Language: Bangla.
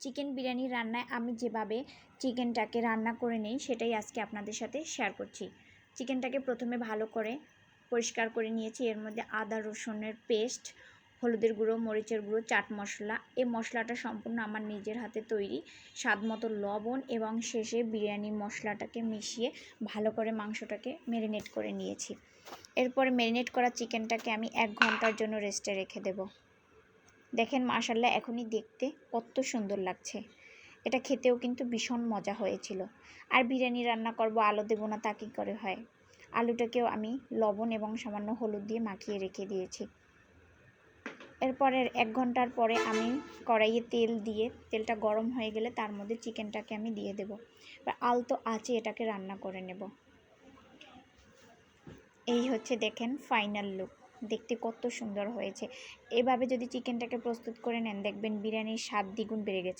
চিকেন বিরিয়ানি রান্নায় আমি যেভাবে চিকেনটাকে রান্না করে নেই সেটাই আজকে আপনাদের সাথে শেয়ার করছি। চিকেনটাকে প্রথমে ভালো করে পরিষ্কার করে নিয়েছি। এর মধ্যে আদা রসুনের পেস্ট, হলুদের গুঁড়ো, মরিচের গুঁড়ো, চাট মশলা। এই মশলাটা সম্পূর্ণ আমার নিজের হাতে তৈরি। স্বাদ মতো লবণ এবং শেষে বিরিয়ানি মশলাটাকে মিশিয়ে ভালো করে মাংসটাকে ম্যারিনেট করে নিয়েছি। এরপরে ম্যারিনেট করা চিকেনটাকে আমি 1 ঘন্টার জন্য রেস্টে রেখে দেব। দেখেন মাশাআল্লাহ এখনই দেখতে কত সুন্দর লাগছে। এটা খেতেও কিন্তু ভীষণ মজা হয়েছিল। আর বিরিয়ানি রান্না করব, আলু দেবো না তা কী করে হয়। আলুটাকেও আমি লবণ এবং সামান্য হলুদ দিয়ে মাখিয়ে রেখে দিয়েছি। এরপরে 1 ঘন্টার পরে আমি কড়াইয়ে তেল দিয়ে, তেলটা গরম হয়ে গেলে তার মধ্যে চিকেনটাকে আমি দিয়ে দেব। এবার আলতো আঁচে এটাকে রান্না করে নেব। এই হচ্ছে দেখেন ফাইনাল লুক। দেখতে কত সুন্দর হয়েছে। এভাবে যদি চিকেনটাকে প্রস্তুত করে নেন দেখবেন বিরিয়ানির স্বাদ দ্বিগুণ বেড়ে গেছে।